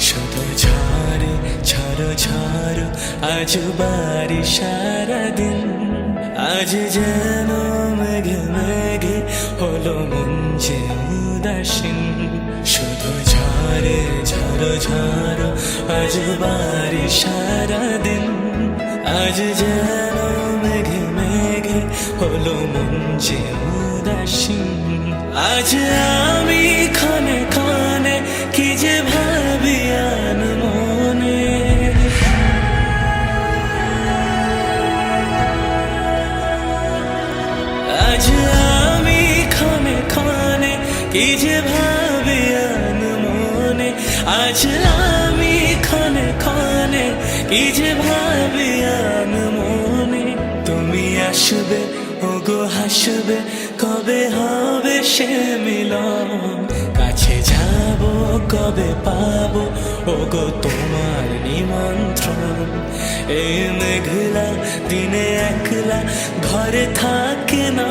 শুধু ঝড়ে ঝড়ো ঝড়ো আজ বাড়ি সারাদিন। আজ যেন মেঘে মেঘে হলো মন যে উদাসীন। শুধু ঝড়ে ঝড়ো ঝড়ো আজ বাড়ি সারাদিন। আজ যেন মেঘে মেঘে হলো মন যে উদাসীন। আজ আমি ক্ষণে ক্ষণে কি যে ভাবি আন মনে। আজ আমি ক্ষণে ক্ষণে কি যে ভাবি আন মনে। আজ আমি ক্ষণে ক্ষণে কি যে ভাবি আন মনে। তুমি আসবে ওগো হাসবে কবে হবে সে মিলন। কাছে যাব কবে পাবো ওগো তোমার নিমন্ত্রণ। এই মেঘলা দিনে একলা ঘরে থাকে না